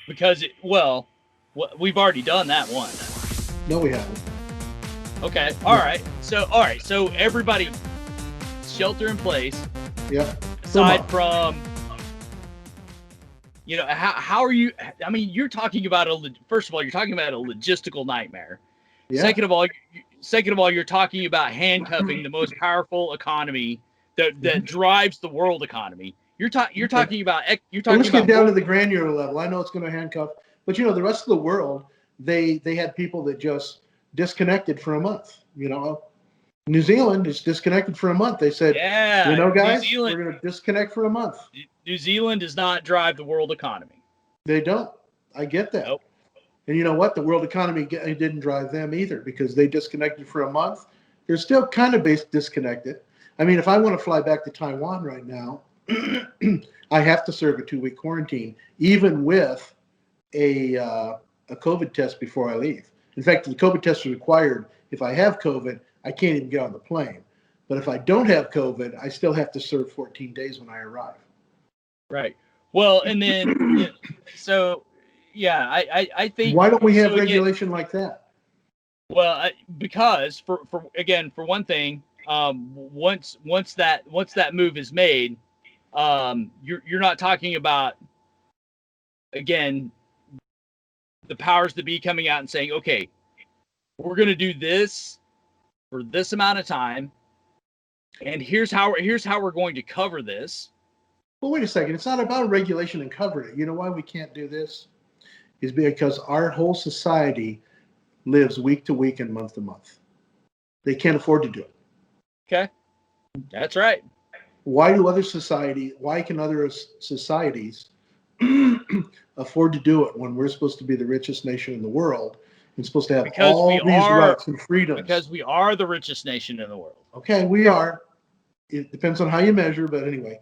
because we've already done that once. No, we haven't. Okay. No. All right. So everybody shelter in place. Yep. For a Aside month. from, how are you? I mean, you're talking about first of all, you're talking about a logistical nightmare. Yeah. Second of all, you're talking about handcuffing the most powerful economy that Mhm. drives the world economy. You're Okay. talking about Well, let's get down to world. the granular level. I know it's going to handcuff, but the rest of the world, they had people that just disconnected for a month. New Zealand is disconnected for a month. They said, Yeah, guys, we're going to disconnect for a month. New Zealand does not drive the world economy. They don't. I get that. Nope. And you know what? The world economy didn't drive them either because they disconnected for a month. They're still kind of disconnected. I mean, if I want to fly back to Taiwan right now, I have to serve a 2-week quarantine, even with a COVID test before I leave. In fact, the COVID test is required. If I have COVID, I can't even get on the plane. But if I don't have COVID, I still have to serve 14 days when I arrive. Right. Well, and then so yeah, I think Why don't we have so. Again, regulation like that? well, because for one thing, once that move is made, you're not talking about, again, the powers that be coming out and saying, okay, we're going to do this for this amount of time, and here's how we're going to cover this. Well, wait a second. It's not about regulation and covering it. You know why we can't do this? Is because our whole society lives week to week and month to month. They can't afford to do it. Okay, that's right. Why can other societies afford to do it when we're supposed to be the richest nation in the world and supposed to have Because all these rights and freedoms? we are the richest nation in the world. Okay, we are. It depends on how you measure, but anyway,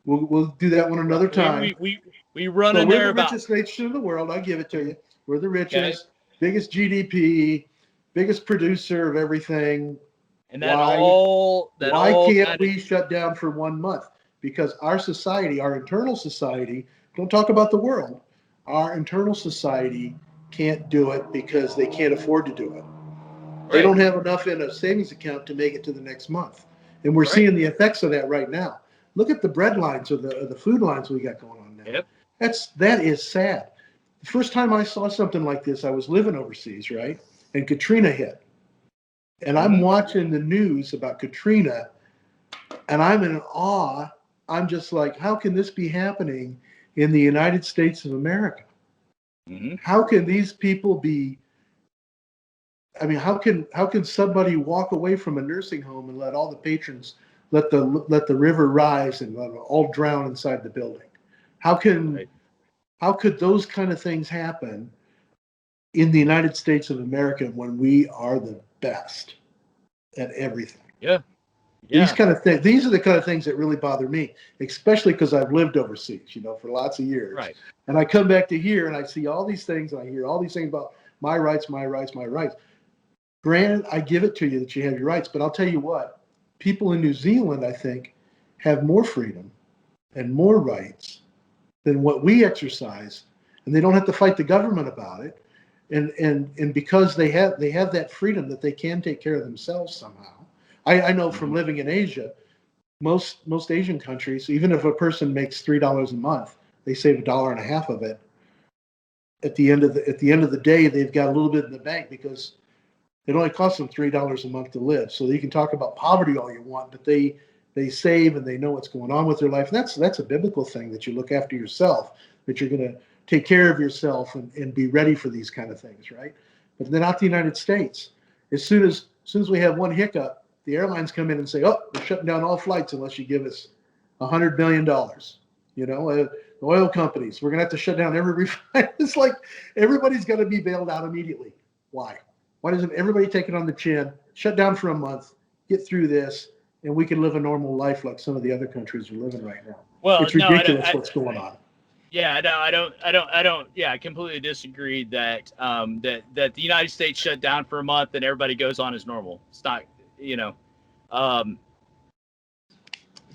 we'll do that one another time. We run So in we're there the about. richest nation in the world. I give it to you. We're the Okay, richest, biggest GDP, biggest producer of everything. and Why? that Why all can't kind of. we shut down for 1 month? Because our society, our internal society, don't talk about the world. Our internal society can't do it because they can't afford to do it. They Right, don't have enough in a savings account to make it to the next month. And we're right. seeing the effects of that right now. Look at the bread lines or the food lines we got going on now. Yep. That is sad. The first time I saw something like this, I was living overseas, right? And Katrina hit. And I'm Mm-hmm. watching the news about Katrina and I'm in awe. I'm just like, how can this be happening in the United States of America? Mm-hmm. How can these people be? I mean, how can somebody walk away from a nursing home and let all the patrons let the river rise and let them all drown inside the building? How can Right. how could those kind of things happen in the United States of America when we are the best at everything? Yeah. These Yeah. kind of things, these are the kind of things that really bother me, especially because I've lived overseas, for lots of years. Right. And I come back to here and I see all these things and I hear all these things about my rights, my rights, my rights. Granted, I give it to you that you have your rights, but I'll tell you what, people in New Zealand, I think, have more freedom and more rights than what we exercise, and they don't have to fight the government about it. And because they have that freedom that they can take care of themselves somehow. I know from Mm-hmm. living in Asia, most Asian countries, even if a person makes $3 a month, they save $1.50 of it. At the end of the day, they've got a little bit in the bank because it only costs them $3 a month to live. So you can talk about poverty all you want, but they save and they know what's going on with their life. And that's a biblical thing that you look after yourself, that you're going to take care of yourself and be ready for these kind of things, right? But then out the United States, as soon as we have one hiccup, the airlines come in and say, "Oh, we're shutting down all flights unless you give us $100 million." The oil companies, we're going to have to shut down every refinery. It's like everybody's got to be bailed out immediately. Why? Why doesn't everybody take it on the chin, shut down for a month, get through this, and we can live a normal life like some of the other countries are living right now? Well, It's no, I don't. ridiculous what's going on. Yeah, no, I don't. Yeah, I completely disagree that that the United States shut down for a month and everybody goes on as normal. It's not, you know, um,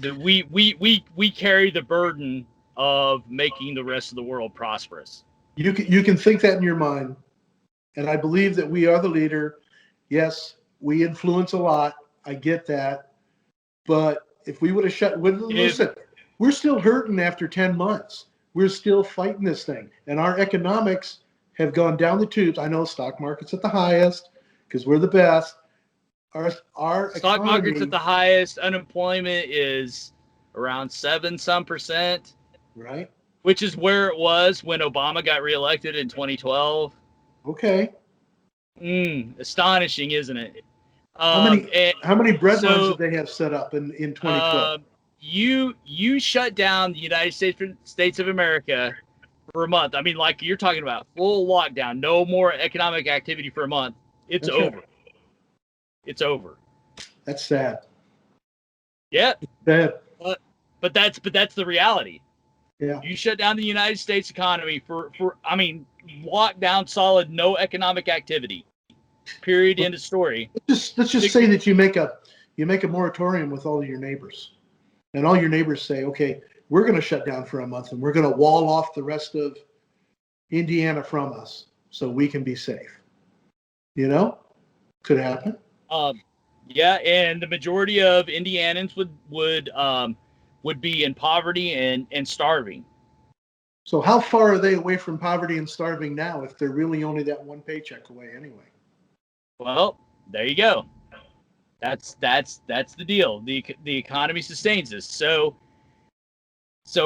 we carry the burden of making the rest of the world prosperous. You can think that in your mind, and I believe that we are the leader. Yes, we influence a lot. I get that, but if we would have listen, we're still hurting after 10 months. We're still fighting this thing, and our economics have gone down the tubes. I know stock market's at the highest because we're the best. Our Stock market's at the highest. Unemployment is around 7% right? which is where it was when Obama got reelected in 2012. Okay. Astonishing, isn't it? How many bread lines did they have set up in 2012? You shut down the United States of America for a month. I mean, like you're talking about full lockdown, no more economic activity for a month. It's over. Right. It's over. That's sad. Yeah. Sad. But that's the reality. Yeah. You shut down the United States economy for I mean, lockdown solid, no economic activity. Period. End of story. Let's just say that you make a moratorium with all of your neighbors, and all your neighbors say, okay, we're going to shut down for a month and we're going to wall off the rest of Indiana from us so we can be safe. You know, could happen. Yeah, and the majority of Indianans would be in poverty and starving. So how far are they away from poverty and starving now if they're really only that one paycheck away anyway? Well, there you go. That's the deal. The economy sustains this. So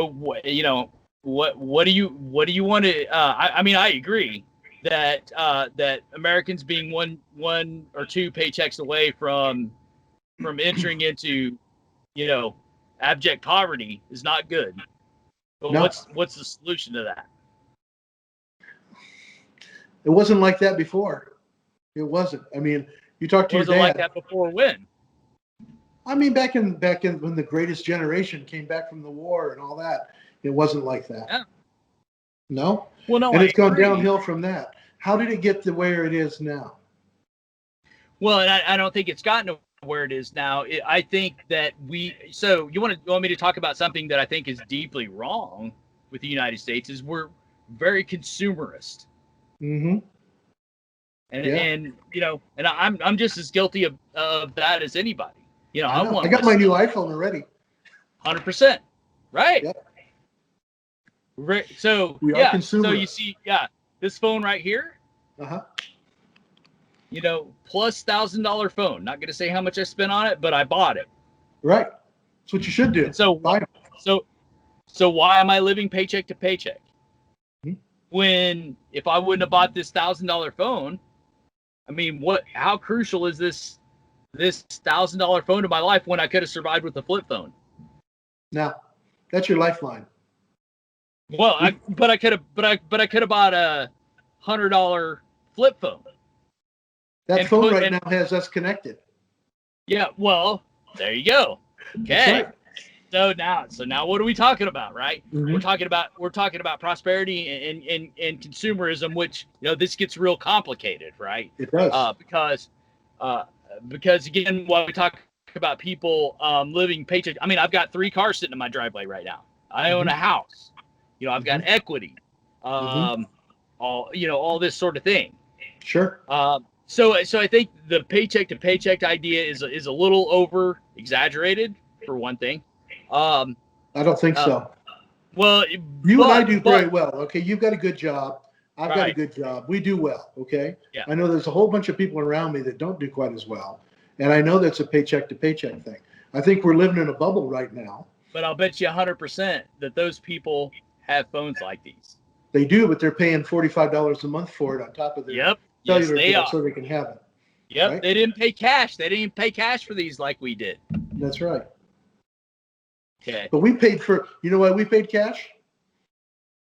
what what do you want to? I mean, I agree that that Americans being one or two paychecks away from entering into abject poverty is not good. But no. What's the solution to that? It wasn't like that before. It wasn't. I mean, you talk to your dad. It wasn't like that before when? I mean, back in when the greatest generation came back from the war and all that, it wasn't like that. Yeah. No? Well, no, and it's gone downhill from that. How did it get to where it is now? Well, and I don't think it's gotten to where it is now. I think that so you want me to talk about something that I think is deeply wrong with the United States is we're very consumerist. Mm-hmm. And and I'm just as guilty of that as anybody. I got my new iPhone already. 100%. Right. Yep. Right. So we are consumers. So you see, this phone right here. Uh-huh. Plus $1,000 phone. Not going to say how much I spent on it, but I bought it. Right. That's what you should do. And so why am I living paycheck to paycheck? Mm-hmm. When if I wouldn't have bought this $1,000 phone, I mean, how crucial is this $1,000 phone to my life when I could have survived with a flip phone? Now, that's your lifeline. Well, I could have bought a $100 flip phone. That phone now has us connected. Yeah, well, there you go. Okay. Right. So now what are we talking about, right? Mm-hmm. We're talking about prosperity and consumerism, which this gets real complicated, right? It does. Because again, while we talk about people living paycheck, I mean, I've got 3 cars sitting in my driveway right now. I own a house. I've got equity. All this sort of thing. Sure. So I think the paycheck to paycheck idea is a little over exaggerated for one thing. I don't think so. Well, and I do very well. Okay, you've got a good job. I've got a good job. We do well. Okay. Yeah. I know there's a whole bunch of people around me that don't do quite as well, and I know that's a paycheck to paycheck thing. I think we're living in a bubble right now. But I'll bet you 100% that those people have phones like these. They do, but they're paying $45 a month for it on top of their cellular bill so they can have it. Yep. Right? They didn't pay cash. They didn't pay cash for these like we did. That's right. Okay. But we paid for, why we paid cash?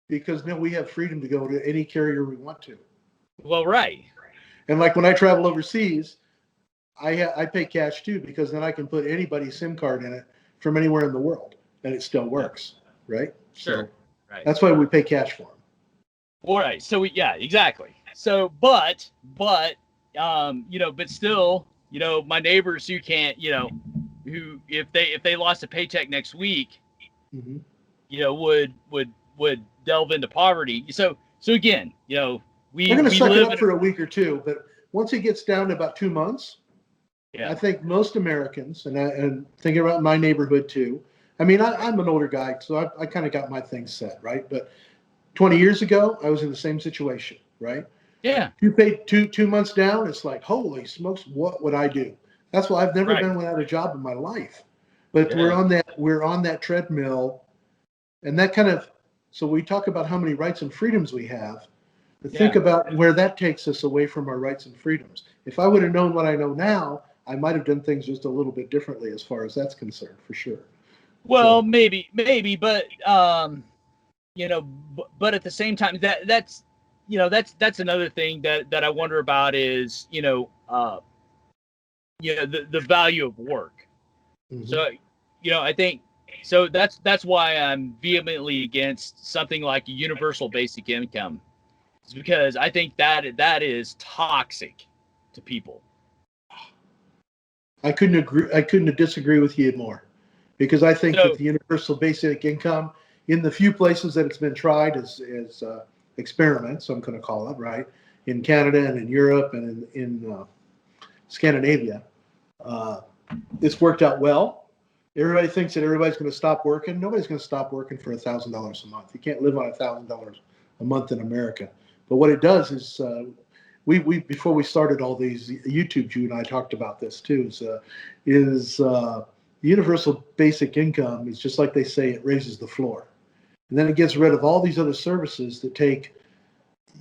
Because now we have freedom to go to any carrier we want to. Well, right. And like when I travel overseas, I pay cash too, because then I can put anybody's SIM card in it from anywhere in the world and it still works. Right. Sure. So that's why we pay cash for them. All right. So exactly. So, but still, my neighbors who can't, who if they lost a paycheck next week, mm-hmm. Would delve into poverty. So So again, They're going to we suck it live up in for a week or two, but once it gets down to about 2 months, I think most Americans, and thinking about my neighborhood too. I mean, I'm an older guy, so I kind of got my things set, right? But 20 years ago, I was in the same situation, right? yeah, You paid 2 months down. It's like, holy smokes, what would I do? That's why I've never right, been without a job in my life. But yeah, we're on that treadmill, and that kind of. So we talk about how many rights and freedoms we have. But think yeah. about where that takes us away from our rights and freedoms. If I would have known what I know now, I might have done things just a little bit differently as far as that's concerned, for sure. Well, So maybe, but but at the same time, that's another thing that I wonder about is the value of work. mhm. So I think so that's why I'm vehemently against something like a universal basic income. It's because I think that is toxic to people. I couldn't agree. I couldn't disagree with you more, because I think that So the universal basic income, in the few places that it's been tried as experiments, I'm going to call it, right, in Canada and in Europe and in Scandinavia, uh, it's worked out well. Everybody thinks that everybody's going to stop working. Nobody's going to stop working for $1,000 a month. You can't live on $1,000 a month in America. But what it does is, we before we started all these YouTubes, you and I talked about this too. Universal basic income is just like they say, it raises the floor, and then it gets rid of all these other services that take.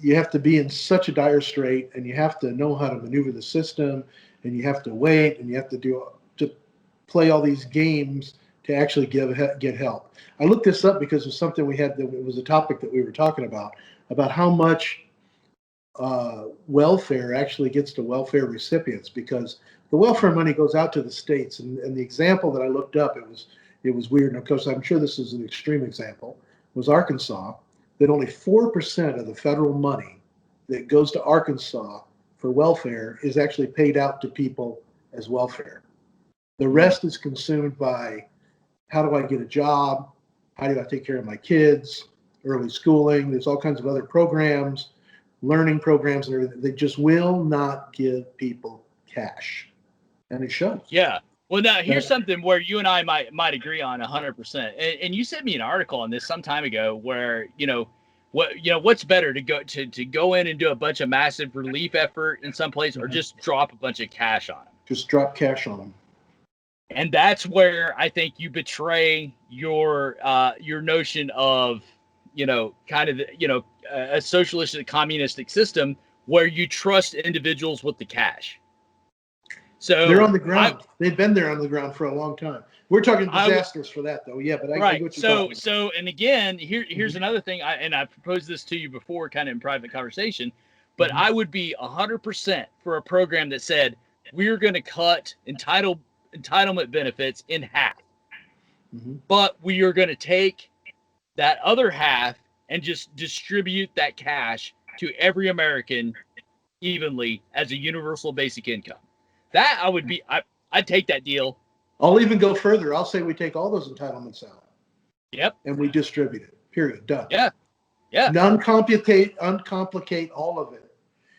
You have to be in such a dire strait, and you have to know how to maneuver the system, and you have to wait, and you have to play all these games to actually get help. I looked this up because it's something we had. It was a topic that we were talking about how much welfare actually gets to welfare recipients, because the welfare money goes out to the states. And the example that I looked up, it was weird. And of course, I'm sure this is an extreme example. Was Arkansas, that only 4% of the federal money that goes to Arkansas for welfare is actually paid out to people as welfare. The rest is consumed by, how do I get a job? How do I take care of my kids? Early schooling. There's all kinds of other programs, learning programs, and everything. They just will not give people cash, and it shows. yeah. Well, now here's That, something where you and I might agree on 100%. And you sent me an article on this some time ago where what's better to go in and do a bunch of massive relief effort in some place, or just drop a bunch of cash on them. just drop cash on them. And that's where I think you betray your notion of kind of a socialistic communistic system where you trust individuals with the cash. They're So on the ground. They've been there on the ground for a long time. We're talking disasters for that, though. Yeah, but I right. get what you're talking about. So and again, here's another thing. I proposed this to you before, kind of in private conversation, but Mhm. I would be 100% for a program that said we're going to cut entitlement benefits in half, but we are going to take that other half and just distribute that cash to every American evenly as a universal basic income. That I'd take that deal. I'll even go further. I'll say we take all those entitlements out Yep. and we distribute it. Period. Done. Yeah. Yeah. Uncomplicate all of it.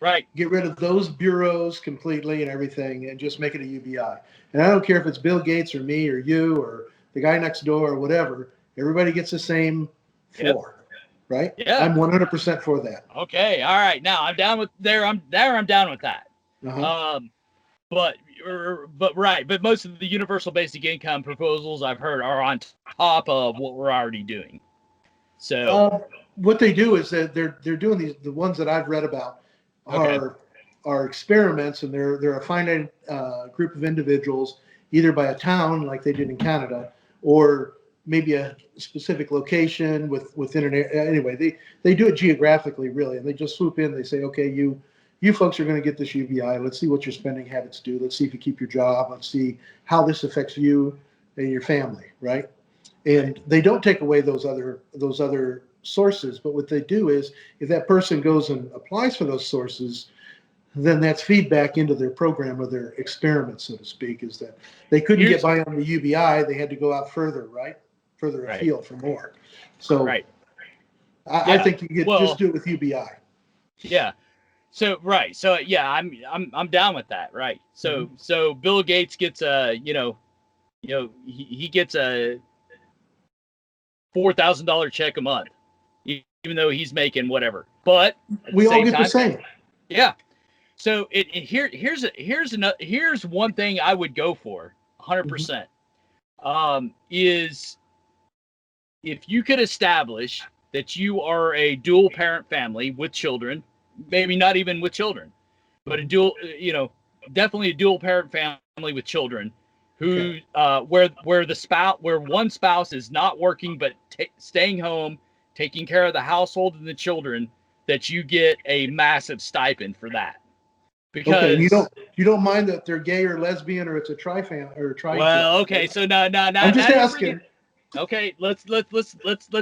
Right. Get rid of those bureaus completely and everything, and just make it a UBI. And I don't care if it's Bill Gates or me or you or the guy next door or whatever. Everybody gets the same floor, right? Yeah. I'm 100% for that. Okay. All right. Now I'm down with there. I'm down with that. Uh-huh. But right. But most of the universal basic income proposals I've heard are on top of what we're already doing. So what they do is that they're doing these. The ones that I've read about are experiments, and they're a finite group of individuals, either by a town like they did in Canada, or maybe a specific location with internet. Anyway, they do it geographically, really, and they just swoop in. They say, okay, you folks are going to get this UBI. Let's see what your spending habits do. Let's see if you keep your job. Let's see how this affects you and your family, right? And they don't take away those other sources, but what they do is, if that person goes and applies for those sources, then that's feedback into their program or their experiment, so to speak. Is that they couldn't get by on the UBI, they had to go out further, right? Further afield for more. So I think you could Well, just do it with UBI. yeah. So right. So yeah, I'm down with that. Right. So Mhm. so Bill Gates gets he gets a $4,000 check a month, even though he's making whatever. But at the We all same get the time, same. yeah. So here's one thing I would go for Mhm. 100%. Is if you could establish that you are a dual parent family with children, maybe not even with children, but a Mhm. dual, definitely a dual parent family with children, Okay. who where one spouse is not working but staying home, taking care of the household and the children, that you get a massive stipend for that. Okay. And Because you don't mind that they're gay or lesbian or it's a tri-fam or a tri-job, well, okay, right? so now I'm just you're bringing. asking. Okay, let's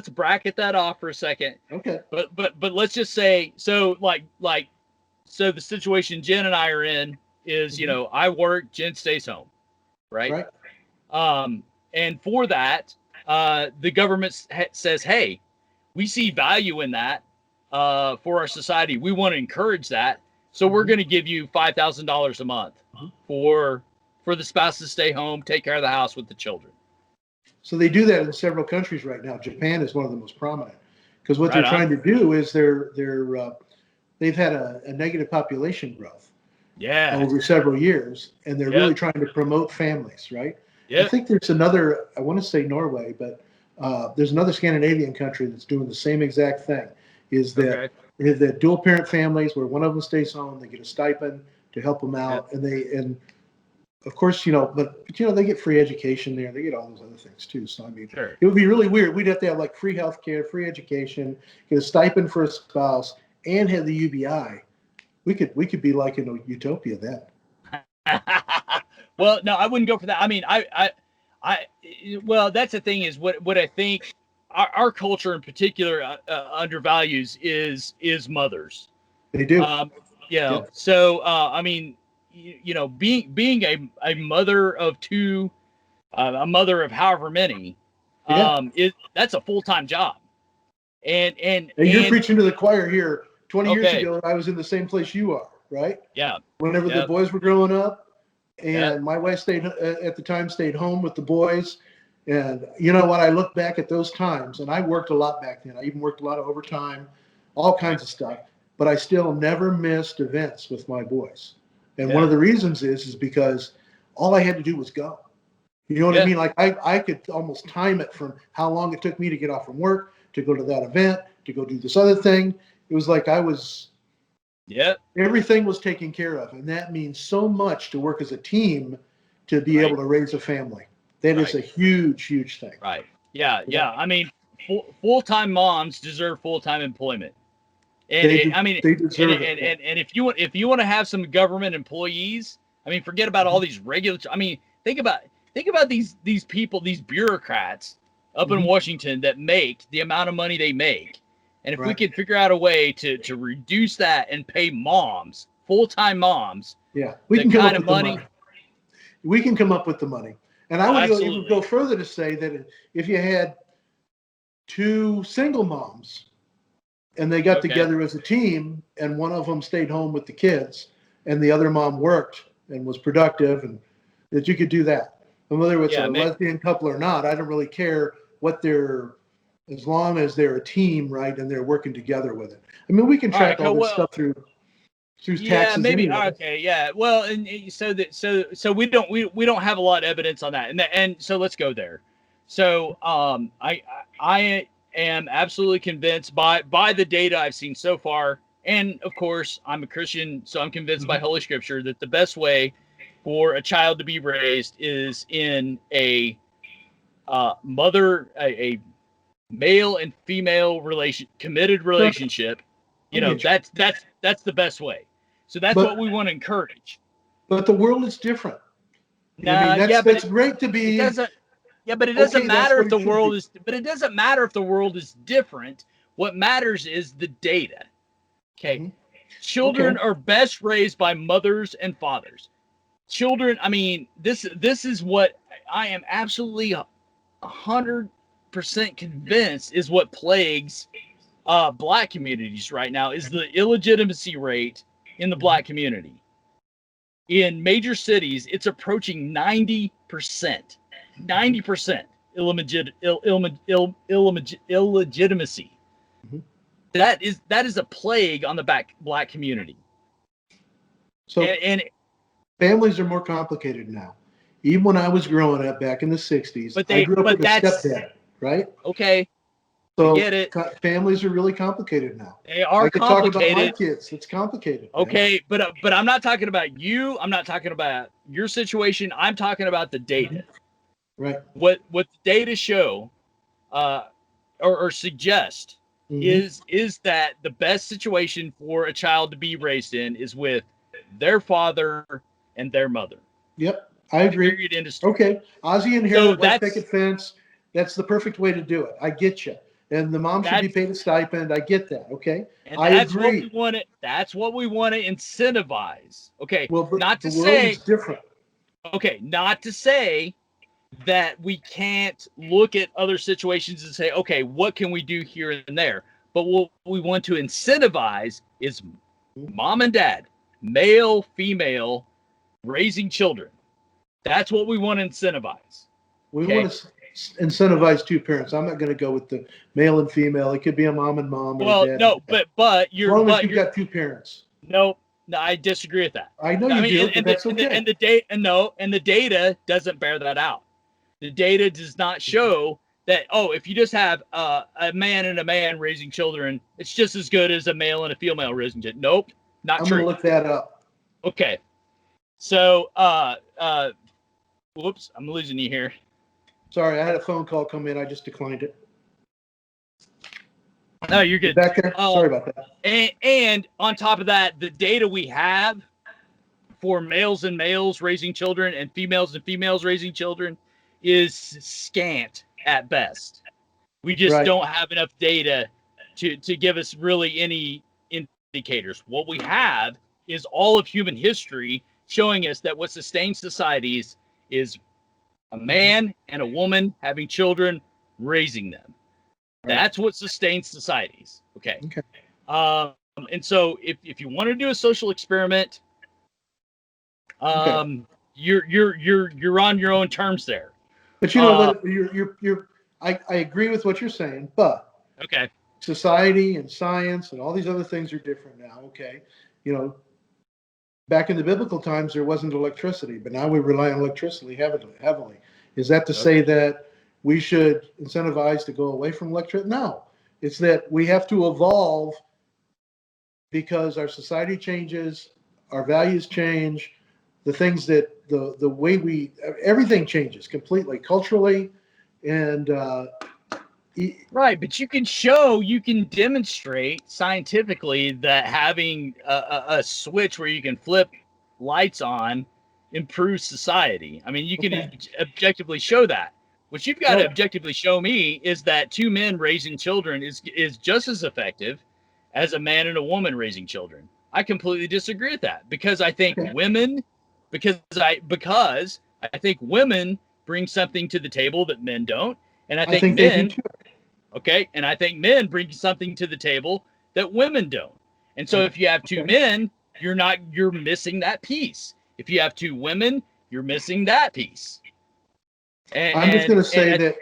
bracket that off for a second. Okay. But let's just say, so so the situation Jen and I are in is, Mhm. I work, Jen stays home, right? Right. Um, and for that, the government says, hey, we see value in that, for our society. We want to encourage that, so we're Mhm. going to give you $5,000 a month Mhm. for the spouse to stay home, take care of the house with the children. So they do that in several countries right now. Japan is one of the most prominent because what they're Right on. trying to do is they've had a negative population growth Yeah. over several years, and they're Yep. really trying to promote families, right? I Yep. think there's another, I want to say Norway, but there's another Scandinavian country that's doing the same exact thing. Is that Okay. that dual parent families where one of them stays home, they get a stipend to help them Yep. out, and of course, they get free education there. They get all those other things too. So I mean, Sure. it would be really weird. We'd have to have like free healthcare, free education, get a stipend for a spouse, and have the UBI. We could be like in a utopia then. Well, no, I wouldn't go for that. I mean, I well, that's the thing is what I think our culture in particular undervalues is mothers. They do. Um, Yep. so I mean, being a mother of two, a mother of however many, Yeah. that's a full-time job. And you're And preaching to the choir here. 20 years okay, ago, I was in the same place you are, right? yeah, Whenever the yeah, boys were growing up, yeah, and my wife stayed at the time stayed home with the boys. And you know what? I look back at those times, and I worked a lot back then. I even worked a lot of overtime, all right, kinds of stuff. But I still never missed events with my boys. And one yeah, of the reasons is because all I had to do was go. You know what I yeah, mean? Like I could almost time it from how long it took me to get off from work to go to that event to go do this other thing. It was like I was yeah, everything was taken care of, and that means so much to work as a team to be able right, to raise a family. That is right. a huge, huge thing. Right. Yeah. Yeah, Yeah. I mean, full-time moms deserve full-time employment. And they do. I mean, They and, deserve it. and, and, and if you want to have some government employees, I mean, forget about all Mhm. these regular, I mean, think about these people, these bureaucrats up in Mhm. Washington that make the amount of money they make. And if we Right. could figure out a way to reduce that and pay moms, full-time moms, Yeah, we the can come kind up of with the money, money. We can come up with the money. And I would even go absolutely. further to say that if you had two single moms and they got Okay. together as a team and one of them stayed home with the kids and the other mom worked and was productive, and that you could do that. And whether it's a Yeah. lesbian couple or not, I don't really care what they're, as long as they're a team, right, and they're working together with it. I mean, we can All right. track all Cool. this Well, stuff through yeah, taxes maybe. anyway. Okay, yeah. Well, and so we don't have a lot of evidence on that, and so let's go there. So I am absolutely convinced by the data I've seen so far, and of course I'm a Christian, so I'm convinced by Mhm. Holy Scripture that the best way for a child to be raised is in a a male and female committed Sure, relationship. I get you. That's the best way. So that's what But we want to encourage. the world is different. I mean, Nah, yeah, that's great to it be doesn't. Yeah, but it doesn't okay. That's matter what if it the should world be. is. But it doesn't matter if the world is different. What matters is the data. Okay, Hmm. Okay. children are best raised by mothers and fathers. Children. I mean, this is what I am absolutely 100% convinced is what plagues Black communities right now is the illegitimacy rate in the Black community. In major cities, it's approaching 90%. 90% illegitimacy. Mm-hmm. That is a plague on the Black community. So and families are more complicated now. Even when I was growing up back in the 60s, I grew up with a stepdad, right? Okay. So I get it. Families are really complicated now. They are I could complicated. talk about my kids. It's complicated. Man. Okay, but I'm not talking about you. I'm not talking about your situation. I'm talking about the data. Right. What the data show or suggest is that the best situation for a child to be raised in is with their father and their mother. Yep, I agree. Period. Industry. Okay, Ozzie inherited white picket fence. That's the perfect way to do it. I get you. And the mom should be paid a stipend. I get that. Okay, and I that's agree. What we want to. That's what we want to incentivize. Okay, well, not to the say world is different. Okay, not to say that we can't look at other situations and say, okay, what can we do here and there? But what we want to incentivize is mom and dad, male, female, raising children. That's what we want to incentivize. We want to incentivize two parents. I'm not going to go with the male and female. It could be a mom and mom. Well, or a dad no, but you're. As long as you've got two parents. No, I disagree with that. I know you do, but that's okay. And the data doesn't bear that out. The data does not show that, if you just have a man and a man raising children, it's just as good as a male and a female raising children. Nope, not true. I'm going to look that up. Okay. So, whoops, I'm losing you here. Sorry, I had a phone call come in. I just declined it. No, you're good. Back there? Sorry about that. And on top of that, the data we have for males and males raising children and females raising children is scant at best. We just don't have enough data to give us really any indicators. What we have is all of human history showing us that what sustains societies is a man and a woman having children, raising them. Right. That's what sustains societies. Okay. And so if you want to do a social experiment, you're on your own terms there. But you know what? I agree with what you're saying, but society and science and all these other things are different now. Okay, back in the biblical times there wasn't electricity, but now we rely on electricity heavily. Is that to say that we should incentivize to go away from electricity? No, it's that we have to evolve because our society changes, our values change, the things that the way everything changes completely culturally, and right. But you can demonstrate scientifically that having a switch where you can flip lights on improves society. I mean, you can objectively show that. What you've got to objectively show me is that two men raising children is just as effective as a man and a woman raising children. I completely disagree with that because I think women bring something to the table that men don't, and I think men and I think men bring something to the table that women don't. And so if you have two men, you're missing that piece. If you have two women, you're missing that piece. I'm just going to say that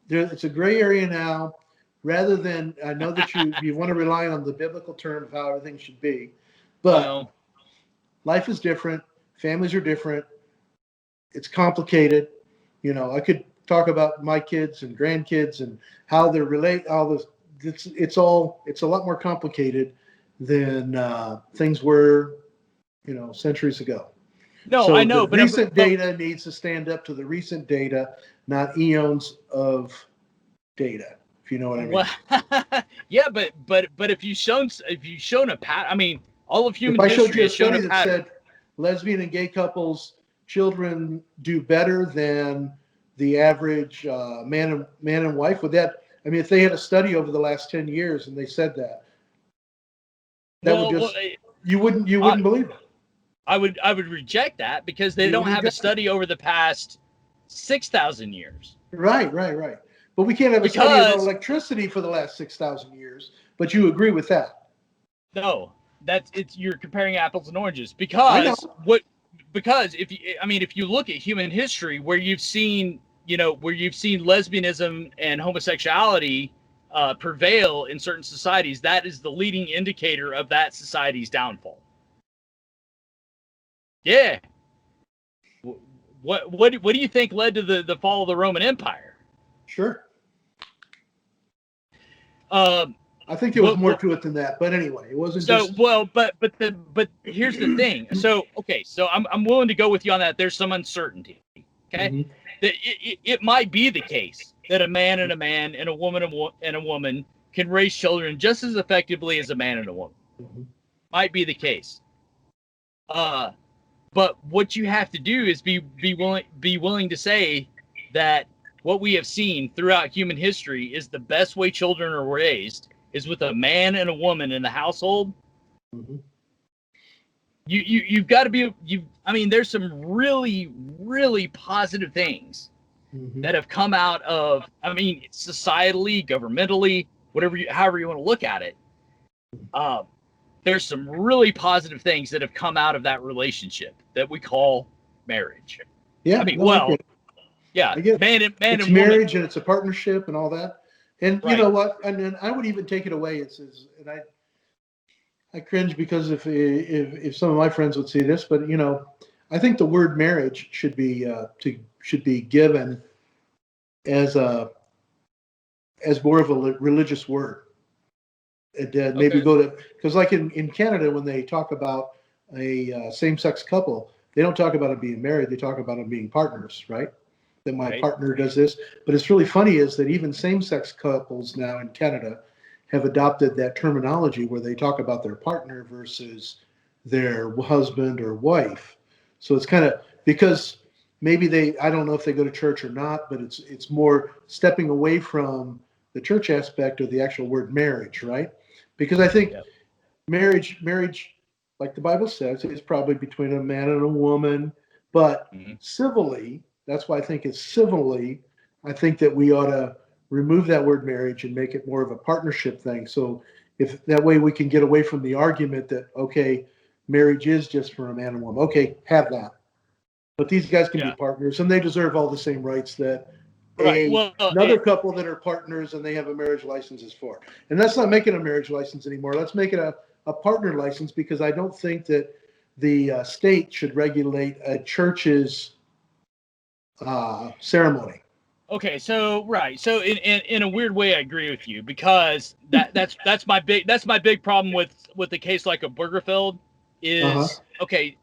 it's a gray area now. Rather than, I know that you want to rely on the biblical term of how everything should be, but life is different. Families are different. It's complicated. I could talk about my kids and grandkids and how they relate. All this, it's a lot more complicated than things were, centuries ago. No, so I know, but recent data needs to stand up to the recent data, not eons of data. If you know what I mean. Well, yeah, but if you've shown a pattern, I mean, all of human history has shown a pattern. Said lesbian and gay couples, children do better than the average man and wife. Would that? I mean, if they had a study over the last 10 years and they said you wouldn't believe it. I would reject that because they don't have a study over the past 6,000 years. Right. But we can't have a study about electricity for the last 6,000 years. But you agree with that? No, you're comparing apples and oranges I know. because if you look at human history where you've seen lesbianism and homosexuality prevail in certain societies, that is the leading indicator of that society's downfall. Yeah. What do you think led to the fall of the Roman Empire? Sure. Um, I think there was more to it than that, but anyway, it wasn't just. But here's the thing. So I'm willing to go with you on that. There's some uncertainty. Okay, Mhm. that it might be the case that a man and a woman and a woman can raise children just as effectively as a man and a woman. Mhm. Might be the case. But what you have to do is be willing to say that what we have seen throughout human history is the best way children are raised is with a man and a woman in the household. Mhm. You've got to be there's some really, really positive things Mhm. that have come out of societally, governmentally, however you want to look at it. There's some really positive things that have come out of that relationship that we call marriage. Yeah. I get it. yeah, I get it. man It's and woman. marriage and it's a partnership and all that. And you Right. know what? And then I would even take it away. And I cringe because if some of my friends would see this, but I think the word marriage should be given as more of a religious word. And maybe Okay. go to, because like in Canada, when they talk about a same-sex couple, they don't talk about them being married. They talk about them being partners, right? That my Right. partner does this. But it's really funny is that even same-sex couples now in Canada have adopted that terminology where they talk about their partner versus their husband or wife. So it's kind of because maybe I don't know if they go to church or not, but it's more stepping away from the church aspect of the actual word marriage, right? Because I think Yep. marriage, like the Bible says, is probably between a man and a woman, but civilly, that's why I think it's civilly. I think that we ought to remove that word marriage and make it more of a partnership thing. So if that way we can get away from the argument that, okay, marriage is just for a man and woman. Okay, have that. But these guys can be Yeah. partners and they deserve all the same rights that Right. Well, another couple that are partners and they have a marriage license is for. And let's not make it a marriage license anymore. Let's make it a partner license, because I don't think that the state should regulate a church's ceremony. okay. So right. So in a weird way, I agree with you, because that's my big problem with the case like a Burgerfeld is okay.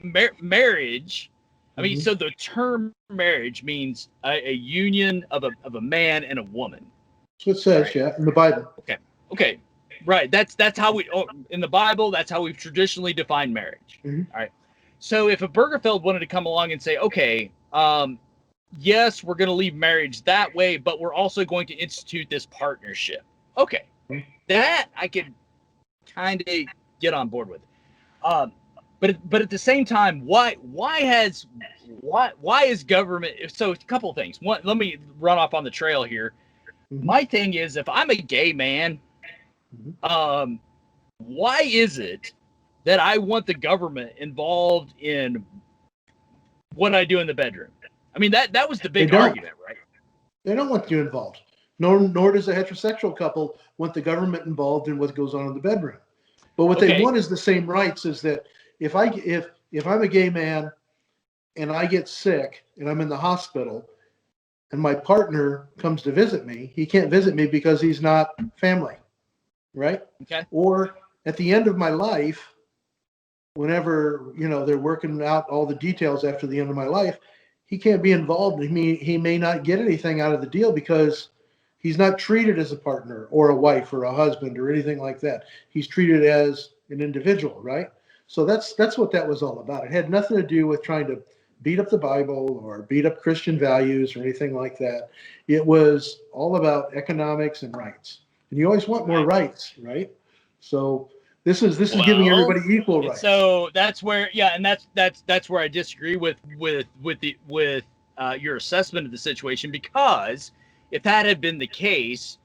Marriage. Mhm. So the term marriage means a union of a man and a woman. That's what it says, Right. yeah, in the Bible. Okay. Right. That's how in the Bible, that's how we've traditionally defined marriage. Mhm. All right. So if a Burgerfeld wanted to come along and say, okay, yes, we're going to leave marriage that way, but we're also going to institute this partnership. Okay. That I could kind of get on board with. But at the same time, why is government? So a couple of things. One, let me run off on the trail here. Mhm. My thing is, if I'm a gay man, why is it that I want the government involved in what I do in the bedroom? That was the big argument, right? They don't want you involved. Nor does a heterosexual couple want the government involved in what goes on in the bedroom. But what they want is the same rights. Is that if I'm a gay man and I get sick and I'm in the hospital and my partner comes to visit me, he can't visit me because he's not family, right? Okay. Or at the end of my life, whenever they're working out all the details after the end of my life, he can't be involved. He may not get anything out of the deal because he's not treated as a partner or a wife or a husband or anything like that. He's treated as an individual, right? So that's what that was all about. It had nothing to do with trying to beat up the Bible or beat up Christian values or anything like that. It was all about economics and rights. And you always want more rights, right? So this is giving everybody equal rights. So that's where, and that's where I disagree with your assessment of the situation, because if that had been the case,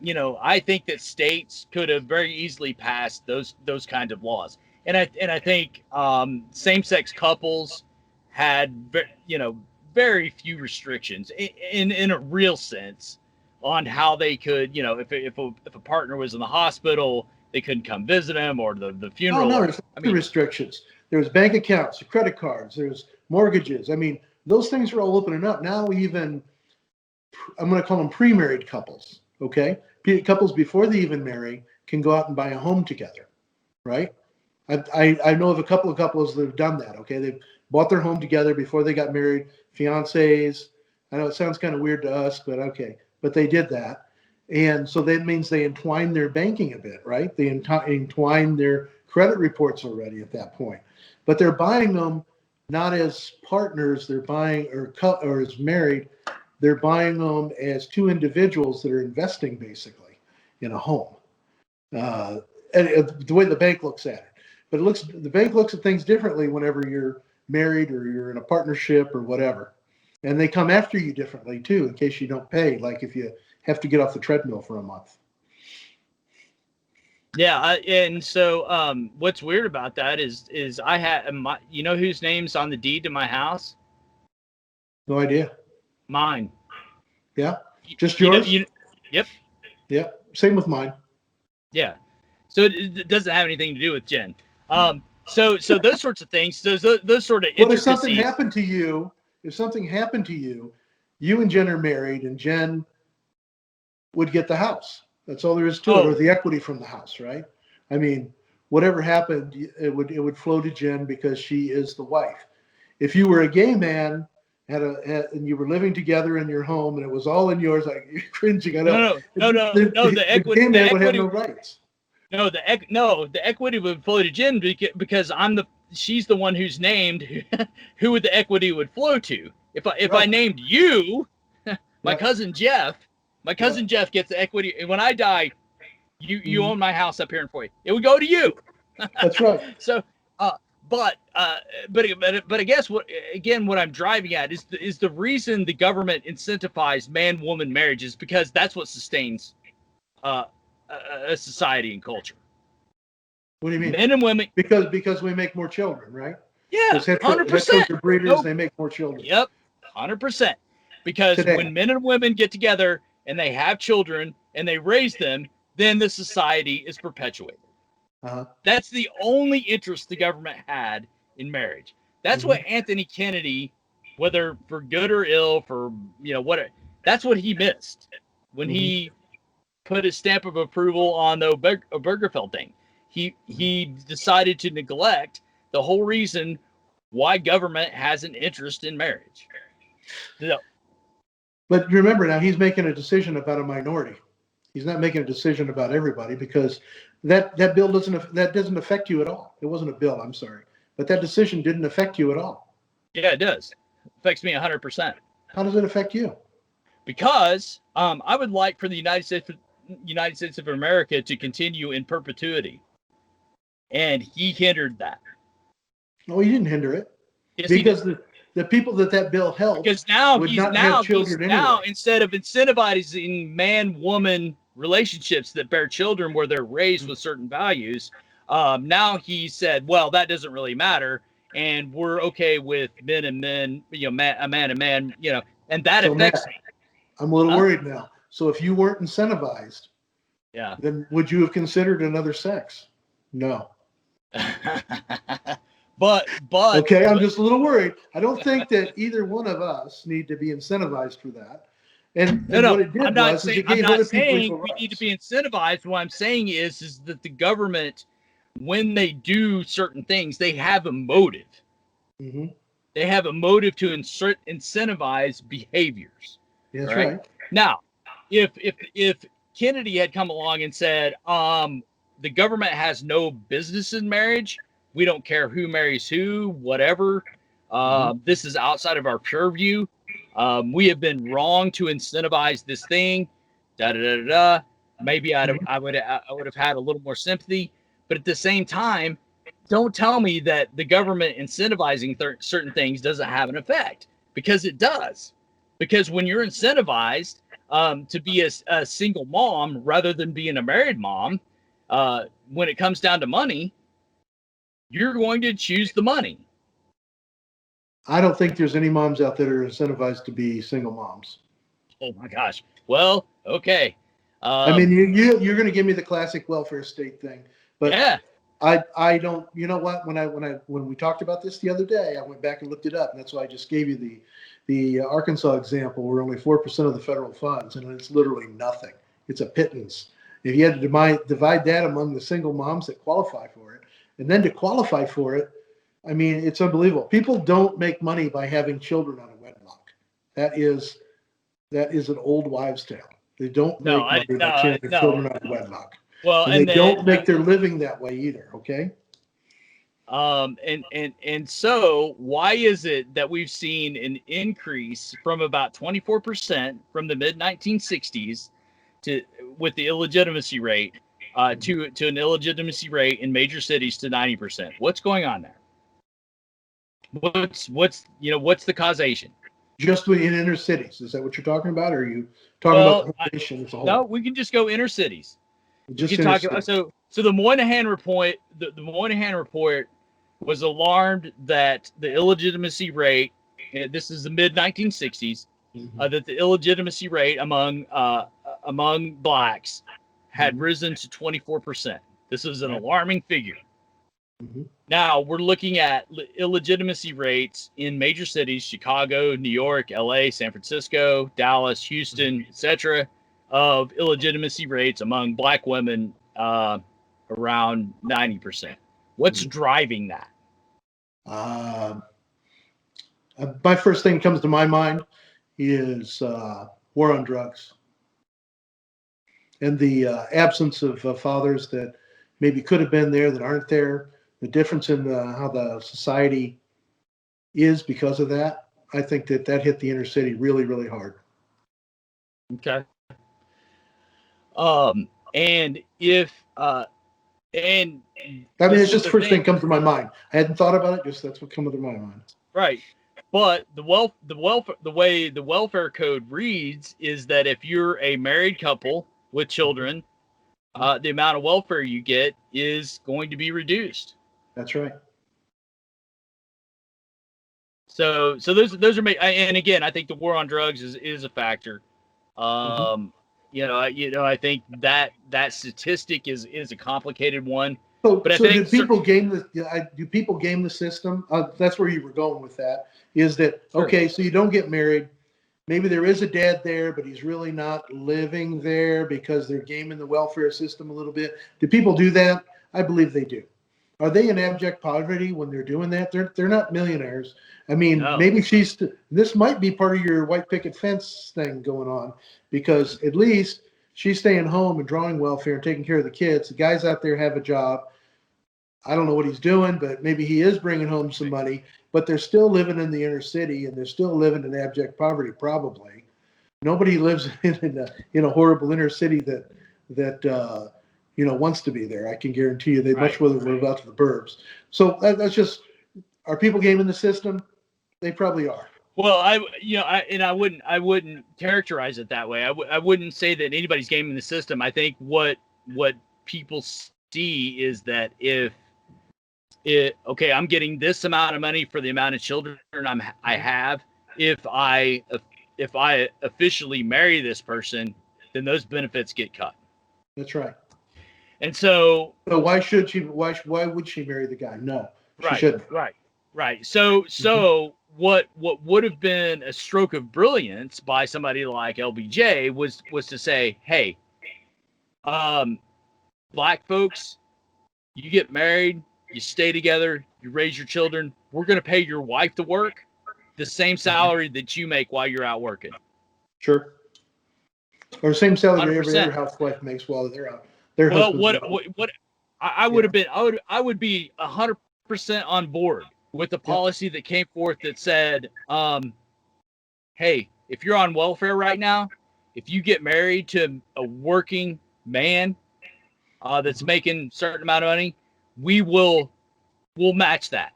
I think that states could have very easily passed those kinds of laws, and I think same-sex couples had very few restrictions in a real sense on how they could, if a partner was in the hospital, they couldn't come visit him, or the Oh funeral, no, or there's I lots of mean, restrictions. There's bank accounts, credit cards, there's mortgages. I mean, those things are all opening up now. Even I'm going to call them pre-married couples. Okay, couples before they even marry can go out and buy a home together, right? I know of a couple of couples that have done that. Okay, they've bought their home together before they got married. Fiancés. I know it sounds kind of weird to us, but okay. But they did that, and so that means they entwine their banking a bit, right? They entwine their credit reports already at that point. But they're buying them not as partners. They're buying or as married. They're buying them as two individuals that are investing basically in a home. Uh, and the way the bank looks at it. But the bank looks at things differently whenever you're married or you're in a partnership or whatever. And they come after you differently too, in case you don't pay, like if you have to get off the treadmill for a month. yeah. And so what's weird about that is I had my, whose name's on the deed to my house? No idea. Mine. Yeah. Just You know, yours? yep. Yeah. Same with mine. Yeah. So it doesn't have anything to do with Jen. So those sorts of things, those sort of But if something intricacies. happened to you, you and Jen are married and Jen would get the house. That's all there is to it, or Oh, the equity from the house, right? I mean, whatever happened, it would flow to Jen because she is the wife. If you were a gay man and you were living together in your home and it was all in yours, like you're cringing, I know. no. The gay man would have no rights. The equity would flow to Jen because she's the one who's named. Who would the equity would flow to? If I Right. named you, my Yeah. cousin Jeff, Yeah. gets the equity. And when I die, you Mhm. own my house up here in Foy. It would go to you. That's right. So, uh, but I guess what I'm driving at is the reason the government incentivized man-woman marriages, because that's what sustains uh, a society and culture. What do you mean? Men and women. Because we make more children, right? Yeah, Because 100%. heteros are breeders, Nope. they make more children Yep, 100%. Because today. when men and women get together and they have children and they raise them, then the society is perpetuated. Uh-huh. That's the only interest the government had in marriage. That's Mhm. what Anthony Kennedy, whether for good or ill, for what, that's what he missed when Mhm. he put his stamp of approval on the Obergefell thing. He decided to neglect the whole reason why government has an interest in marriage. So, But remember now, he's making a decision about a minority. He's not making a decision about everybody because that bill doesn't affect you at all. It wasn't a bill, I'm sorry, but that decision didn't affect you at all. yeah, it does. It affects me 100%. How does it affect you? Because I would like for the United States of America to continue in perpetuity, and he hindered that. No, he didn't hinder it Yes, he did. because the people that bill helped Because now would not have children anyway. instead of incentivizing man-woman relationships that bear children where they're raised with certain values, now he said, well, that doesn't really matter, and we're okay with men and men, a man and man, and that So Matt, affects me. I'm a little Huh? worried now. So if you weren't incentivized, Yeah. then would you have considered another sex? No. but Okay, I'm just a little worried. I don't think that either one of us need to be incentivized for that. And what no, it did was is it I'm gave not other people saying equal we need to rights. be incentivized. What I'm saying is that the government, when they do certain things, they have a motive. Mm-hmm. They have a motive to incentivize behaviors. That's Right right. now, if Kennedy had come along and said, the government has no business in marriage. We don't care who marries who, whatever. Mm-hmm. This is outside of our purview. We have been wrong to incentivize this thing. Da da da da. Maybe I would have had a little more sympathy, but at the same time, don't tell me that the government incentivizing certain things doesn't have an effect, because it does. Because when you're incentivized, to be a single mom rather than being a married mom, when it comes down to money, you're going to choose the money. I don't think there's any moms out there that are incentivized to be single moms. Oh my gosh. Well, okay. I mean, you're going to give me the classic welfare state thing, but Yeah. I don't. You know what? When we talked about this the other day, I went back and looked it up, and that's why I just gave you the Arkansas example, where only 4% of the federal funds, and it's literally nothing. It's a pittance. If you had to divide that among the single moms that qualify for it, and then to qualify for it, I mean, it's unbelievable. People don't make money by having children out of wedlock. That is an old wives' tale. They don't make money by having children out of wedlock. Well, and they don't make their living that way either. Okay. And so why is it that we've seen an increase from about 24% from the mid 1960s with the illegitimacy rate to an illegitimacy rate in major cities to 90%? What's going on there? What's the causation? Just in inner cities, is that what you're talking about? Or are you talking about the nation as a whole? No, we can just go inner cities. Just you can talk about, so the Moynihan report. The Moynihan report was alarmed that the illegitimacy rate. This is the mid 1960s. That the illegitimacy rate among blacks had risen to 24%. This is an alarming figure. Now we're looking at illegitimacy rates in major cities: Chicago, New York, LA, San Francisco, Dallas, Houston, etc. of illegitimacy rates among black women around 90%. What's driving that? My first thing that comes to my mind is war on drugs and the absence of fathers that maybe could have been there that aren't there. The difference in how the society is because of that. I think that hit the inner city really, really hard. Okay. And if and I mean, it's just the first thing comes to my mind. I hadn't thought about it. Just that's what comes to my mind. Right. But the way the welfare code reads is that if you're a married couple with children, the amount of welfare you get is going to be reduced. That's right. So those are and again, I think the war on drugs is a factor. I think that statistic is a complicated one. But I think do people game the system? That's where you were going with that. Is that okay? So you don't get married. Maybe there is a dad there, but he's really not living there because they're gaming the welfare system a little bit. Do people do that? I believe they do. Are they in abject poverty when they're doing that? They're not millionaires. I mean, maybe this might be part of your white picket fence thing going on, because at least she's staying home and drawing welfare and taking care of the kids. The guys out there have a job. I don't know what he's doing, but maybe he is bringing home some money, but they're still living in the inner city and they're still living in abject poverty. Probably nobody lives in a horrible inner city that wants to be there. I can guarantee you they'd much rather live out to the burbs. So that's just, are people gaming the system? They probably are. Well, I wouldn't characterize it that way. I wouldn't say that anybody's gaming the system. I think what people see is that I'm getting this amount of money for the amount of children I have. If I officially marry this person, then those benefits get cut. That's right. And so why should she? Why would she marry the guy? No, she shouldn't. Right. So what would have been a stroke of brilliance by somebody like LBJ was to say, hey, black folks, you get married, you stay together, you raise your children. We're going to pay your wife to work the same salary that you make while you're out working. Sure. Or same salary 100%. every other housewife makes while they're out. Well, what I would have been, I would be 100% on board with the policy that came forth that said, hey, if you're on welfare right now, if you get married to a working man that's making a certain amount of money, we'll match that.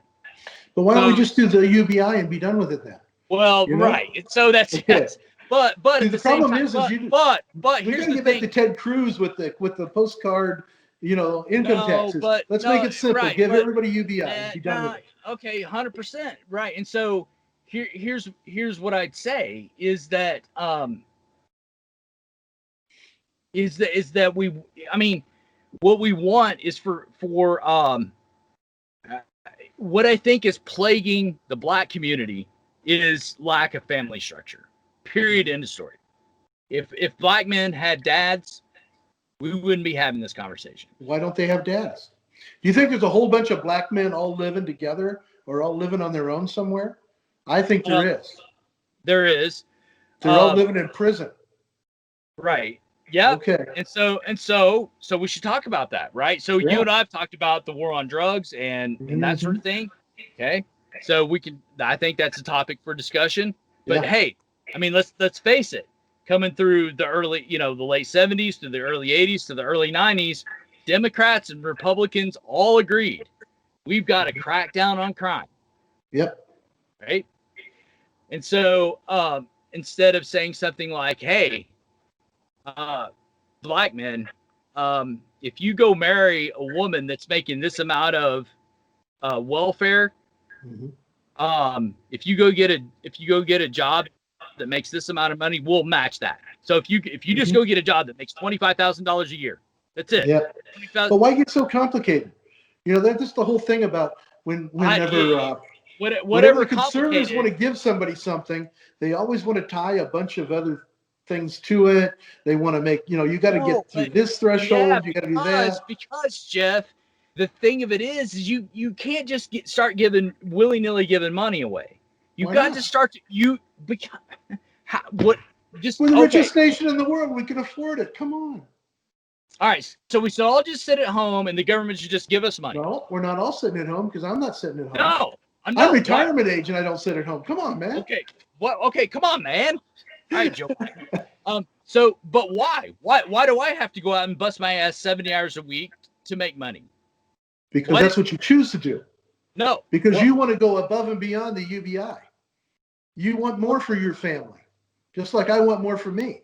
But why don't we just do the UBI and be done with it then? Well, right. So that's okay. but See, at the the same problem time, is we here's gotta the get back thing. to Ted Cruz with the postcard, income No, taxes. but Let's no, make it simple. right, Give but everybody UBI and be done no, with it. okay, 100%, right. And so here's what I'd say is that we, I mean, what we want is for what I think is plaguing the Black community is lack of family structure. Period. End of story. If Black men had dads, we wouldn't be having this conversation. Why don't they have dads? Do you think there's a whole bunch of Black men all living together or all living on their own somewhere? I think there is. There is. They're all living in prison. Right. Yeah. Okay. And so we should talk about that, right? So Yeah. you and I have talked about the war on drugs and that sort of thing. Okay. So I think that's a topic for discussion. But hey, I mean, let's face it, coming through the early, the late 70s to the early 80s to the early 90s, Democrats and Republicans all agreed we've got to crack down on crime. Yep. Right. And so instead of saying something like, hey, Black men, if you go marry a woman that's making this amount of welfare, if you go get a job that makes this amount of money, we'll match that. So if you just go get a job that makes $25,000 a year, that's it. Yeah. But why get so complicated? That's the whole thing about whatever the conservatives want to give somebody something, they always want to tie a bunch of other things to it. They want to make, you got to get through this threshold. You got to do that. Because Jeff, the thing of it is you can't just start willy-nilly giving money away. You've got to start we're the richest nation in the world. We can afford it. Come on. All right. So we should all just sit at home and the government should just give us money. No, we're not all sitting at home because I'm not sitting at home. No. I'm retirement age and I don't sit at home. Come on, man. Okay. What? Okay. Come on, man. All right, Joe. But why? Why do I have to go out and bust my ass 70 hours a week to make money? Because that's what you choose to do. No. Because you want to go above and beyond the UBI. You want more for your family, just like I want more for me.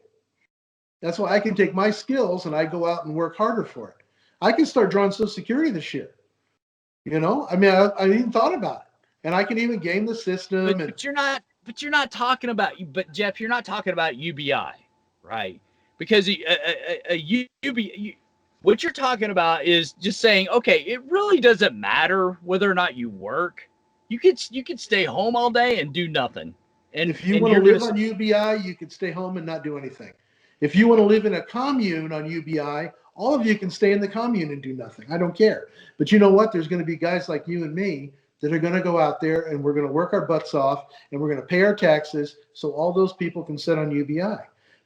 That's why I can take my skills and I go out and work harder for it. I can start drawing Social Security this year. I mean, I even thought about it, and I can even game the system. But you're not talking about. But Jeff, you're not talking about UBI, right? Because UBI, what you're talking about is just saying, okay, it really doesn't matter whether or not you work. You could stay home all day and do nothing. And if you want to live on UBI, you can stay home and not do anything. If you want to live in a commune on UBI, all of you can stay in the commune and do nothing. I don't care. But you know what? There's going to be guys like you and me that are going to go out there and we're going to work our butts off and we're going to pay our taxes so all those people can sit on UBI.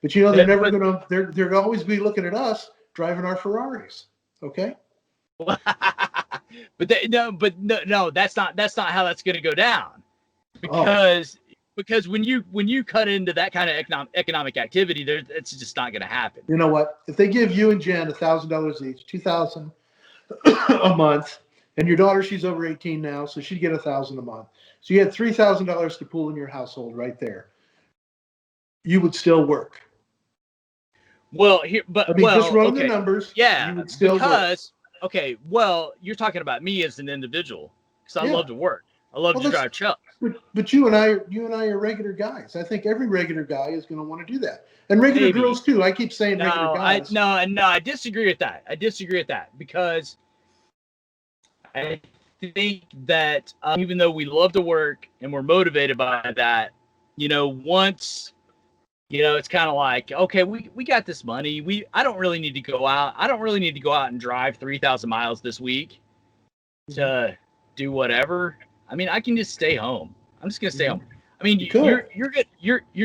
But they're never going to. They're always be looking at us driving our Ferraris. Okay. But no, that's not how that's going to go down. Because when you cut into that kind of economic activity, it's just not going to happen. You know what? If they give you and Jen $1,000 each, $2,000 a month, and your daughter, she's over 18 now, so she'd get $1,000 a month. So you had $3,000 to pool in your household right there. You would still work. Well, just running the numbers. Yeah, you would still work. Okay, well, you're talking about me as an individual because I love to work. I love to drive trucks. But you and I are regular guys. I think every regular guy is going to want to do that, and regular girls too. I keep saying regular guys. I disagree with that. Because I think that even though we love to work and we're motivated by that, once. It's kind of like, okay, we got this money. I don't really need to go out. I don't really need to go out and drive 3,000 miles this week to do whatever. I mean, I can just stay home. I'm just gonna stay home. I mean, you're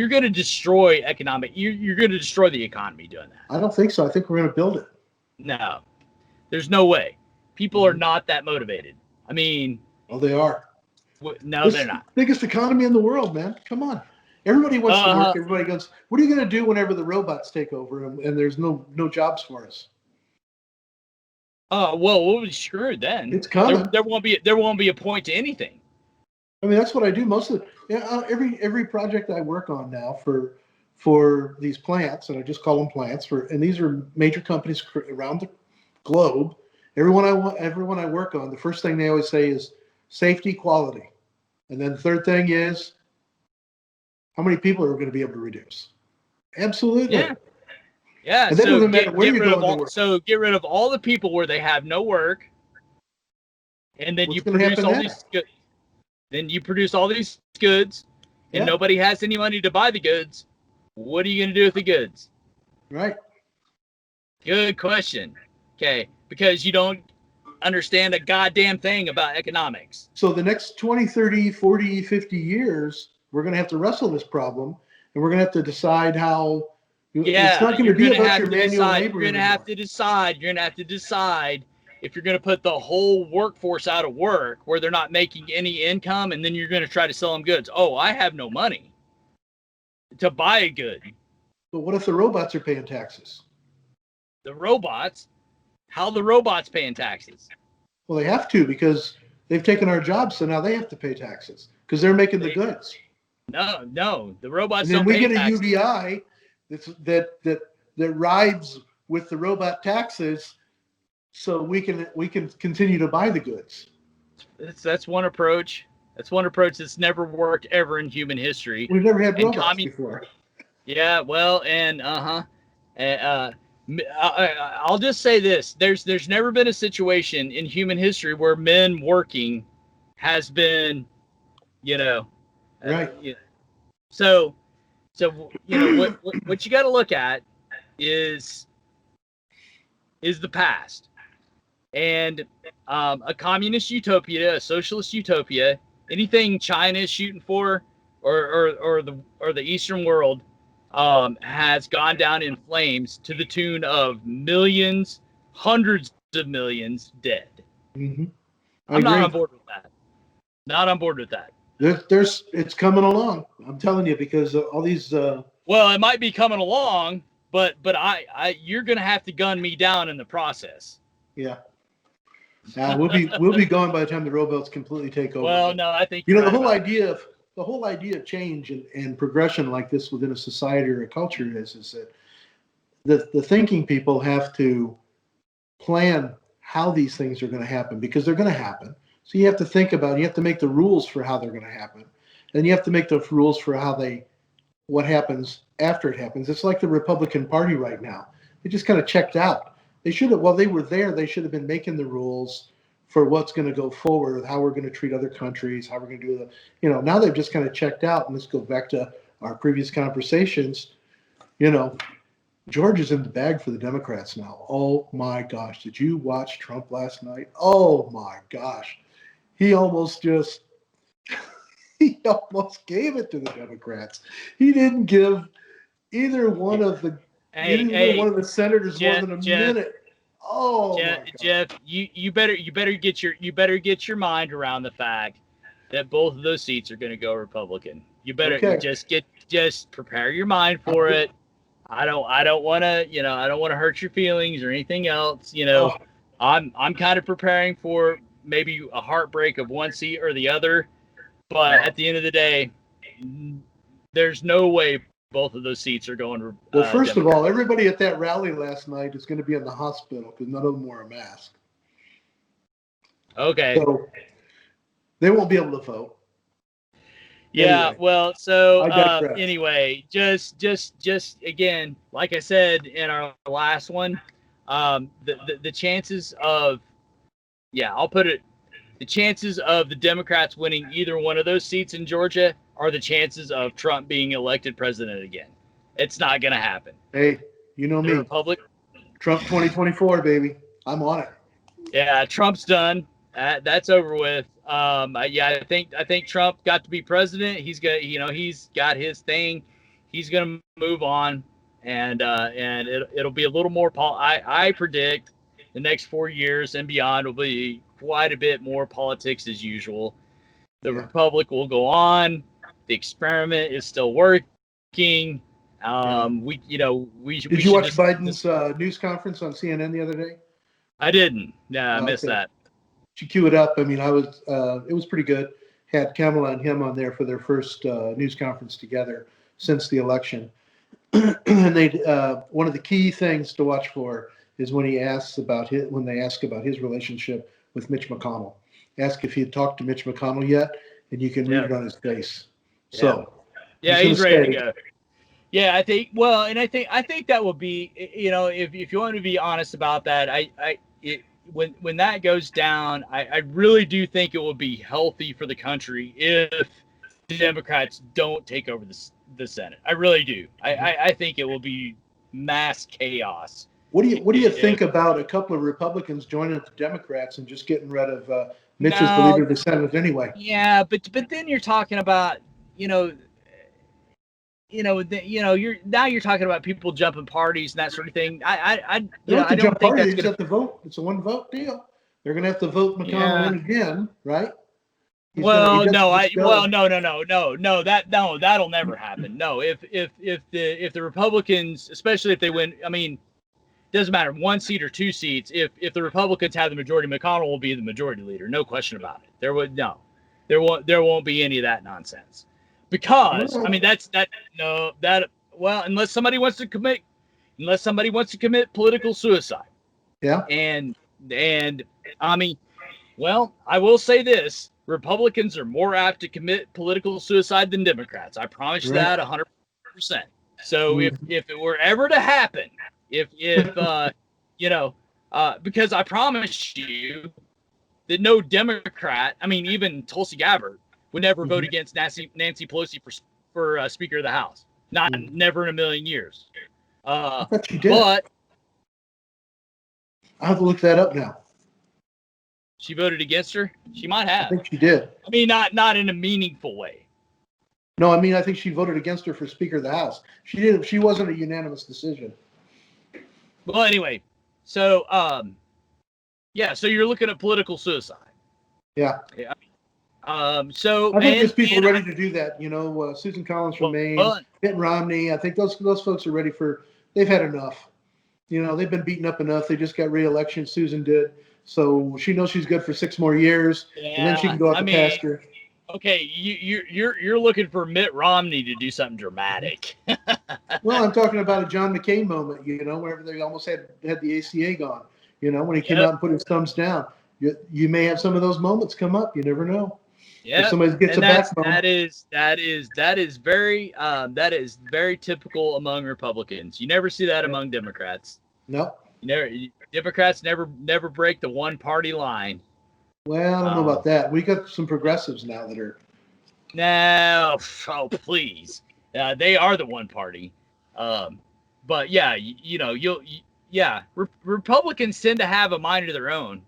gonna destroy you're gonna destroy the economy doing that. I don't think so. I think we're gonna build it. No, there's no way. People are not that motivated. I mean, they are. No, they're not. Biggest economy in the world, man. Come on. Everybody wants to work. Everybody goes, what are you going to do whenever the robots take over and there's no jobs for us? Well, we'll be screwed then. It's coming. There won't be a point to anything. I mean, that's what I do most of it. Every project I work on now for for these plants, and I just call them plants, and these are major companies around the globe. Everyone I work on, the first thing they always say is safety, quality. And then the third thing is how many people are going to be able to reduce? Absolutely. Yeah. Yeah. And that So doesn't matter where you rid go of in the world. so get rid of all the people where they have no work, and then What's you gonna produce happen all then? these good. Then you produce all these goods, and Yeah. nobody has any money to buy the goods. What are you going to do with the goods? Right. Good question. Okay, because you don't understand a goddamn thing about economics. So the next 20, 30, 40, 50 years, we're going to have to wrestle this problem, and we're going to have to decide how. It's not going to be about your manual labor You're going to anymore. have to decide. You're going to have to decide if you're going to put the whole workforce out of work where they're not making any income, and then you're going to try to sell them goods. Oh, I have no money to buy a good. But what if the robots are paying taxes? The robots? How the robots paying taxes? Well, they have to because they've taken our jobs, so now they have to pay taxes because they're making the goods. No, the robots And then don't we pay get a taxes. UBI that rides with the robot taxes, so we can continue to buy the goods. That's one approach. That's one approach that's never worked ever in human history. We've never had robots before. Yeah, well, and I'll just say this: there's never been a situation in human history where men working has been, Right. So what you got to look at is the past, and a communist utopia, a socialist utopia, anything China is shooting for, or the Eastern world, has gone down in flames to the tune of millions, hundreds of millions dead. Mm-hmm. I'm not on board with that. Not on board with that. It's coming along. I'm telling you, because all these. Well, it might be coming along, but you're gonna have to gun me down in the process. Yeah. We'll be gone by the time the robots completely take over. Well, no, I think the whole idea of change and progression like this within a society or a culture is that the thinking people have to plan how these things are going to happen, because they're going to happen. So you have to think about, you have to make the rules for how they're going to happen, and you have to make the rules for what happens after it happens. It's like the Republican Party right now. They just kind of checked out. They should have, while they were there, they should have been making the rules for what's going to go forward, how we're going to treat other countries, how we're going to do now they've just kind of checked out. And let's go back to our previous conversations. George is in the bag for the Democrats now. Oh my gosh. Did you watch Trump last night? Oh my gosh. He almost gave it to the Democrats. He didn't give either one of the senators more than a minute. Oh, Jeff, you better get your mind around the fact that both of those seats are going to go Republican. You better just prepare your mind for it. I don't want to hurt your feelings or anything else. I'm kind of preparing for maybe a heartbreak of one seat or the other, but at the end of the day, there's no way both of those seats are going to. Well, first of all, everybody at that rally last night is going to be in the hospital because none of them wore a mask. Okay. So they won't be able to vote. Yeah. Anyway, well, so anyway, just again, like I said in our last one, the chances of, I'll put it, the chances of the Democrats winning either one of those seats in Georgia are the chances of Trump being elected president again. It's not going to happen. Hey, you know me. Trump 2024, baby. I'm on it. Yeah, Trump's done. That's over with. I think Trump got to be president. He's got his thing. He's going to move on, and it'll be a little more. I predict the next 4 years and beyond will be quite a bit more politics as usual. The Republic will go on. The experiment is still working. Did you watch Biden's news conference on CNN the other day? I didn't. I missed that. You cue it up. I mean, it was pretty good. Had Kamala and him on there for their first news conference together since the election. and they one of the key things to watch for is when they ask about his relationship with Mitch McConnell. Ask if he had talked to Mitch McConnell yet, and you can read Yeah. it on his face. Yeah. So Yeah, I'm he's just ready gonna to say, go. Yeah, I think. Well, and I think that will be. If you want to be honest about that, when that goes down, I really do think it will be healthy for the country if the Democrats don't take over the Senate. I really do. I think it will be mass chaos. What do you If, think about a couple of Republicans joining the Democrats and just getting rid of Mitch as the no, leader of the Senate anyway? yeah, but then you're talking about you know you're talking about people jumping parties and that sort of thing. They don't have I to don't jump think party. that's They just gonna. have to vote. It's a one vote deal. They're going to have to vote McConnell Yeah. in again, right? He Well, doesn't no, just go. no, that'll never happen. No, if the Republicans, especially if they win, I mean, doesn't matter, 1 seat or 2 seats. If the Republicans have the majority, McConnell will be the majority leader, no question about it. There won't be any of that nonsense, because I mean Well, unless somebody wants to commit political suicide, yeah. and I mean, well, I will say this: Republicans are more apt to commit political suicide than Democrats. I promise you Right. that 100%. So Mhm. if it were ever to happen, if because I promise you that no Democrat, I mean even Tulsi Gabbard, would never vote Mhm. against Nancy Pelosi for Speaker of the House. Mhm. Never in a million years. I thought you did. But I have to look that up now. she voted against her. She might I have. think she did. I mean, not in a meaningful way. No, I mean I think she voted against her for Speaker of the House. She did. She wasn't a unanimous decision. Well, anyway, so yeah, so you're looking at political suicide. Yeah. Yeah. So I think there's and people and ready to do that. Susan Collins from Maine, well, Mitt Romney. I think those folks are ready for. They've had enough. They've been beaten up enough. They just got reelection. Susan did, so she knows she's good for 6 more years, and then she can yeah, go out I to mean, pasture. okay, you're looking for Mitt Romney to do something dramatic. Well, I'm talking about a John McCain moment. Whenever they almost had the ACA gone. When he came Yep, out and put his thumbs down. You may have some of those moments come up. You never know. If yep, somebody gets a and backbone. that is very typical among Republicans. You never see that Yeah. among Democrats. No. Democrats never break the one party line. Well, I don't know about that. We got some progressives now that are. No, oh please, they are the one party. But yeah, Republicans tend to have a mind of their own.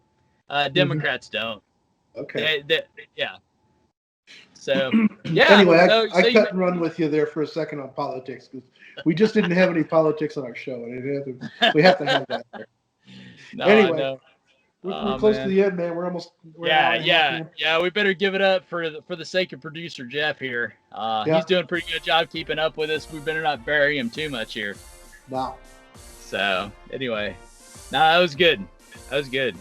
Democrats don't. Okay. Yeah. So yeah. Anyway, So I so you cut and run with you there for a second on politics because we just didn't have any politics on our show, and we have to have that there. no, Anyway, no. we're close to Man. the end, man. We're an hour and a half in. Yeah. We better give it up for the sake of producer Jeff here. Yeah. He's doing a pretty good job keeping up with us. We better not bury him too much here. Wow. So anyway, no, that was good. That was good.